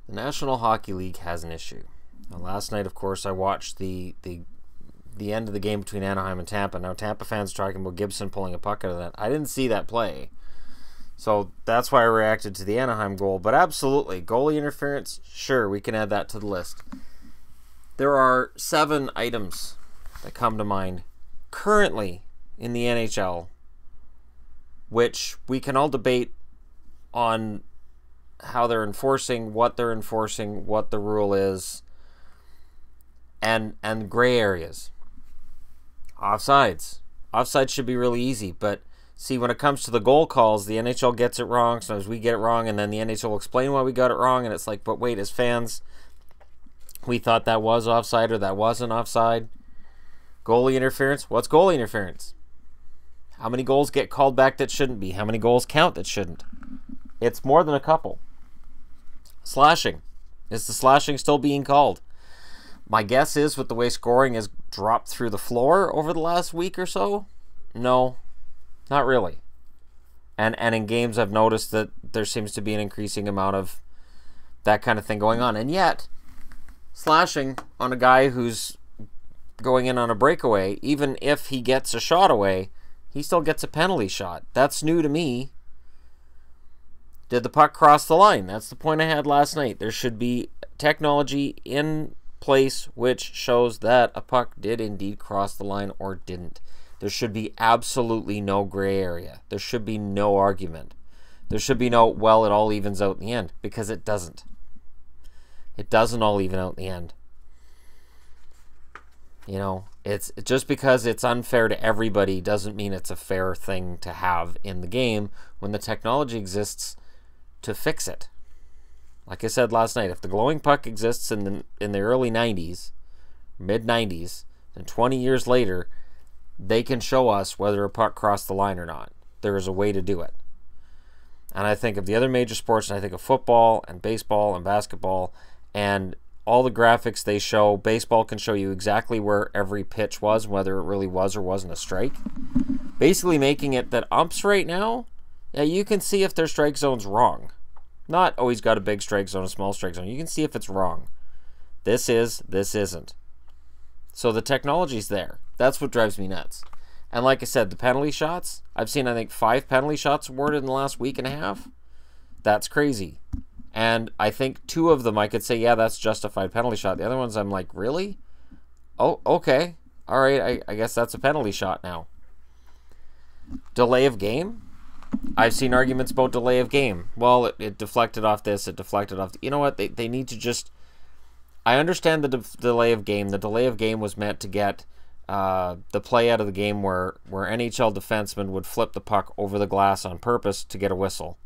The National Hockey League has an issue. Now, last night, of course, I watched the end of the game between Anaheim and Tampa. Now, Tampa fans talking about Gibson pulling a puck out of that. I didn't see that play. So that's why I reacted to the Anaheim goal. But absolutely, goalie interference, sure, we can add that to the list. There are 7 items that come to mind currently in the NHL, which we can all debate on how they're enforcing, what the rule is, and gray areas. Offsides. Offsides should be really easy, but see, when it comes to the goal calls, the NHL gets it wrong, sometimes we get it wrong, and then the NHL will explain why we got it wrong, and it's like, but wait, as fans, we thought that was offside or that wasn't offside. Goalie interference? What's goalie interference? How many goals get called back that shouldn't be? How many goals count that shouldn't? It's more than a couple. Slashing. Is the slashing still being called? My guess is, with the way scoring has dropped through the floor over the last week or so, no, not really. And in games, I've noticed that there seems to be an increasing amount of that kind of thing going on. And yet, slashing on a guy who's going in on a breakaway, even if he gets a shot away, he still gets a penalty shot. That's new to me. Did the puck cross the line? That's the point I had last night. There should be technology in place which shows that a puck did indeed cross the line or didn't. There should be absolutely no gray area. There should be no argument. There should be no, well, it all evens out in the end, because it doesn't. It doesn't all even out in the end. You know, it's just because it's unfair to everybody doesn't mean it's a fair thing to have in the game when the technology exists to fix it. Like I said last night, if the glowing puck exists in the early 90s, mid 90s, and 20 years later, they can show us whether a puck crossed the line or not. There is a way to do it. And I think of the other major sports, and I think of football and baseball and basketball, and all the graphics they show. Baseball can show you exactly where every pitch was, whether it really was or wasn't a strike. Basically making it that umps right now, yeah, you can see if their strike zone's wrong. Not, oh, he's got a big strike zone, a small strike zone. You can see if it's wrong. This isn't. So the technology's there. That's what drives me nuts. And like I said, the penalty shots, I've seen, I think, 5 penalty shots awarded in the last week and a half. That's crazy. And I think 2 of them I could say, yeah, that's justified penalty shot. The other ones I'm like, really? Oh, okay. All right, I guess that's a penalty shot now. Delay of game? I've seen arguments about delay of game. Well, it deflected off this, it deflected off... You know what? They need to just... I understand the delay of game. The delay of game was meant to get the play out of the game where NHL defensemen would flip the puck over the glass on purpose to get a whistle.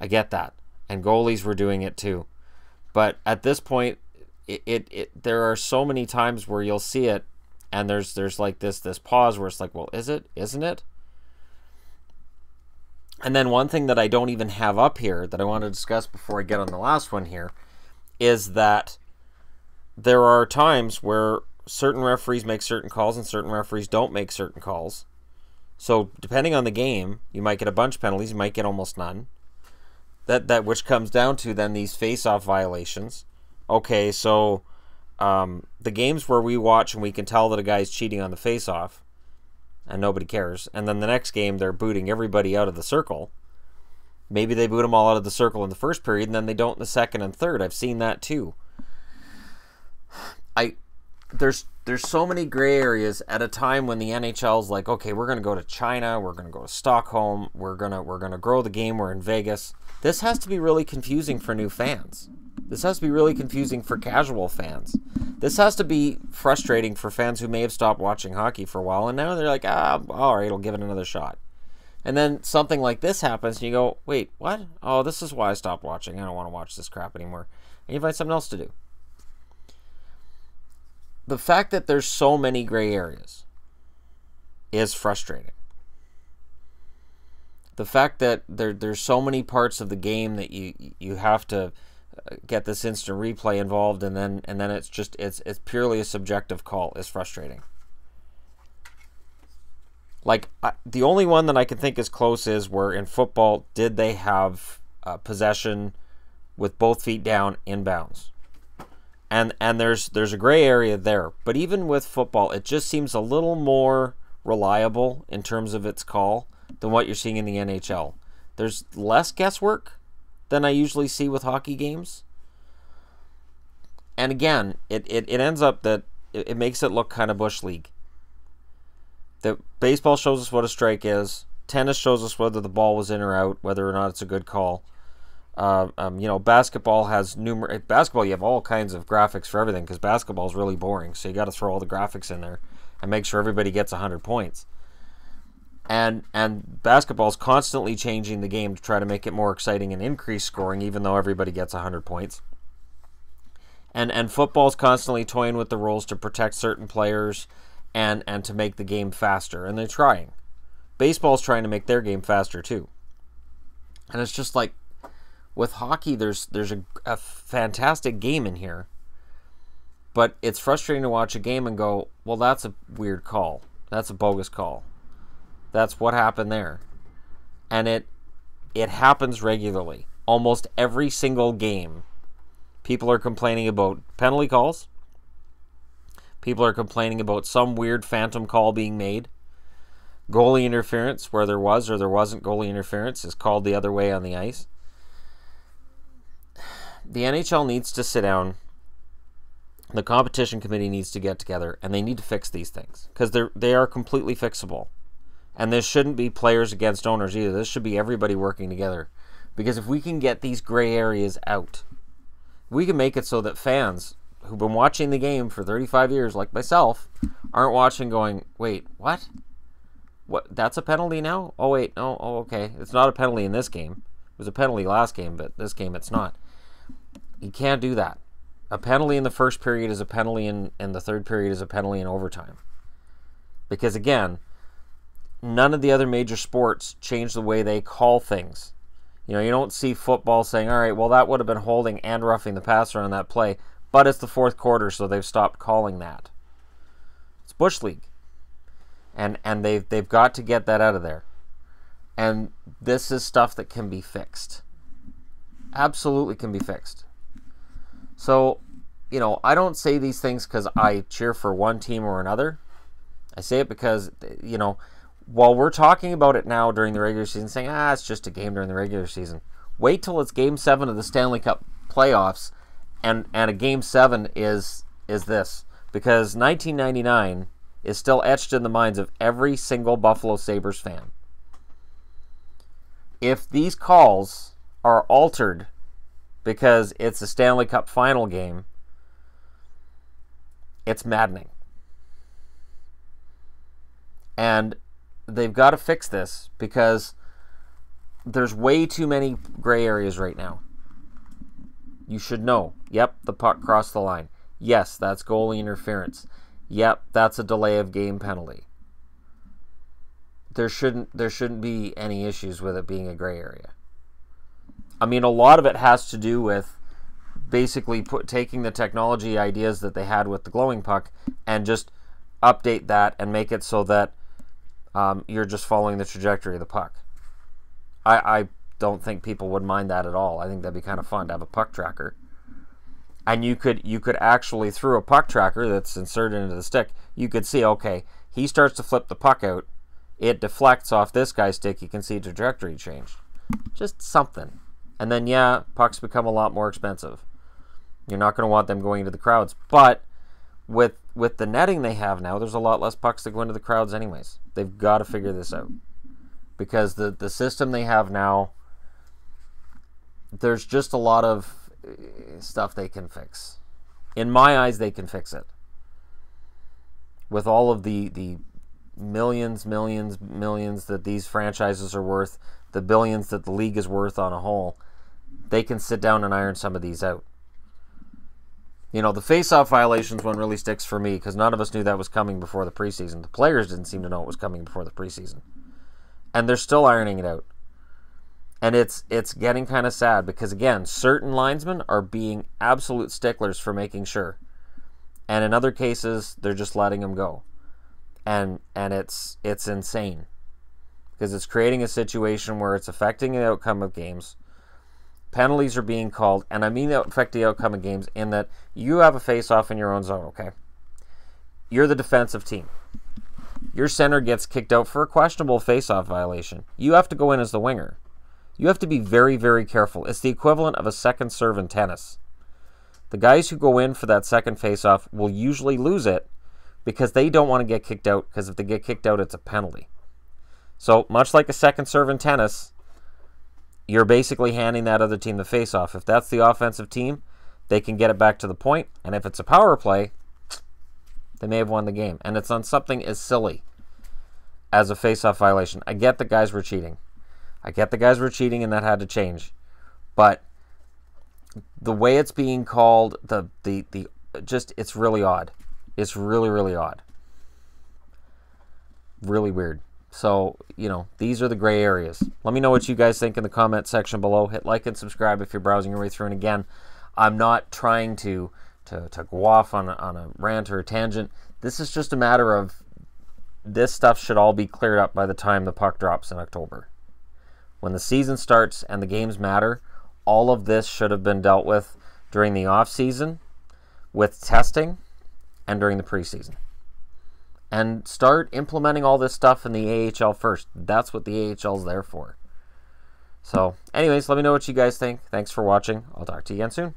I get that. And goalies were doing it too. But at this point, there are so many times where you'll see it, and there's like this pause where it's like, well, is it? Isn't it? And then one thing that I don't even have up here that I want to discuss before I get on the last one here is that there are times where certain referees make certain calls and certain referees don't make certain calls. So depending on the game, you might get a bunch of penalties, you might get almost none. That which comes down to then these face-off violations. Okay, so the games where we watch and we can tell that a guy's cheating on the face-off and nobody cares, and then the next game they're booting everybody out of the circle. Maybe they boot them all out of the circle in the first period and then they don't in the second and third. I've seen that too. There's so many gray areas at a time when the NHL's like, okay, we're going to go to China, we're going to go to Stockholm, we're going to grow the game, we're in Vegas. This has to be really confusing for new fans. This has to be really confusing for casual fans. This has to be frustrating for fans who may have stopped watching hockey for a while, and now they're like, all right, I'll give it another shot. And then something like this happens, and you go, wait, what? Oh, this is why I stopped watching. I don't want to watch this crap anymore. And you find something else to do. The fact that there's so many gray areas is frustrating. The fact that there's so many parts of the game that you have to get this instant replay involved, and then it's purely a subjective call is frustrating. Like, the only one that I can think is close is where in football, did they have possession with both feet down in bounds. And there's a gray area there. But even with football, it just seems a little more reliable in terms of its call than what you're seeing in the NHL. There's less guesswork than I usually see with hockey games. And again, it ends up that it makes it look kind of Bush League. The baseball shows us what a strike is. Tennis shows us whether the ball was in or out, whether or not it's a good call. Basketball has basketball, you have all kinds of graphics for everything because basketball is really boring. So you got to throw all the graphics in there and make sure everybody gets 100 points. And basketball is constantly changing the game to try to make it more exciting and increase scoring, even though everybody gets 100 points. And football is constantly toying with the rules to protect certain players and to make the game faster. And they're trying. Baseball's trying to make their game faster too. And it's just like with hockey, there's a fantastic game in here. But it's frustrating to watch a game and go, well, that's a weird call. That's a bogus call. That's what happened there. And it happens regularly. Almost every single game, people are complaining about penalty calls. People are complaining about some weird phantom call being made. Goalie interference, where there was or there wasn't goalie interference, is called the other way on the ice. The NHL needs to sit down. The competition committee needs to get together, and they need to fix these things because they are completely fixable. And this shouldn't be players against owners either. This should be everybody working together. Because if we can get these gray areas out, we can make it so that fans who've been watching the game for 35 years, like myself, aren't watching going, wait, what? What? That's a penalty now? Oh, wait, no, oh, okay. It's not a penalty in this game. It was a penalty last game, but this game it's not. You can't do that. A penalty in the first period is a penalty in the third period is a penalty in overtime. Because again, none of the other major sports change the way they call things. You know, you don't see football saying, all right, well, that would have been holding and roughing the passer on that play, but it's the fourth quarter, so they've stopped calling that. It's Bush League. And they've got to get that out of there. And this is stuff that can be fixed. Absolutely can be fixed. So, you know, I don't say these things because I cheer for one team or another. I say it because, you know, while we're talking about it now during the regular season, saying, it's just a game during the regular season. Wait till it's Game 7 of the Stanley Cup playoffs, and a Game 7 is this. Because 1999 is still etched in the minds of every single Buffalo Sabres fan. If these calls are altered because it's a Stanley Cup final game, it's maddening. And they've got to fix this because there's way too many gray areas right now. You should know. Yep, the puck crossed the line. Yes, that's goalie interference. Yep, that's a delay of game penalty. There shouldn't be any issues with it being a gray area. I mean, a lot of it has to do with basically taking the technology ideas that they had with the glowing puck and just update that and make it so that you're just following the trajectory of the puck. I don't think people would mind that at all. I think that'd be kind of fun to have a puck tracker. And you could actually, through a puck tracker that's inserted into the stick, you could see, okay, he starts to flip the puck out. It deflects off this guy's stick. You can see trajectory change. Just something. And then, yeah, pucks become a lot more expensive. You're not going to want them going into the crowds. But with the netting they have now, there's a lot less pucks that go into the crowds anyways. They've got to figure this out. Because the system they have now, there's just a lot of stuff they can fix. In my eyes, they can fix it. With all of the millions that these franchises are worth, the billions that the league is worth on a whole, they can sit down and iron some of these out. You know, the face-off violations one really sticks for me because none of us knew that was coming before the preseason. The players didn't seem to know it was coming before the preseason. And they're still ironing it out. And it's getting kind of sad because, again, certain linesmen are being absolute sticklers for making sure. And in other cases, they're just letting them go. And it's insane. Because it's creating a situation where it's affecting the outcome of games. penalties are being called, and I mean that affect the outcome of games, in that you have a face-off in your own zone, okay? You're the defensive team. Your center gets kicked out for a questionable face-off violation. You have to go in as the winger. You have to be very, very careful. It's the equivalent of a second serve in tennis. The guys who go in for that second face-off will usually lose it because they don't want to get kicked out, because if they get kicked out, it's a penalty. So, much like a second serve in tennis, you're basically handing that other team the face-off. If that's the offensive team, they can get it back to the point, and if it's a power play, they may have won the game. And it's on something as silly as a face-off violation. I get the guys were cheating. I get the guys were cheating, and that had to change. But the way it's being called, it's really odd. It's really, really odd. Really weird. So, these are the gray areas. Let me know what you guys think in the comment section below. Hit like and subscribe if you're browsing your way through. And again, I'm not trying to go off on a rant or a tangent. This is just a matter of this stuff should all be cleared up by the time the puck drops in October. When the season starts and the games matter, all of this should have been dealt with during the off season, with testing, and during the preseason. And start implementing all this stuff in the AHL first. That's what the AHL is there for. So, anyways, let me know what you guys think. Thanks for watching. I'll talk to you again soon.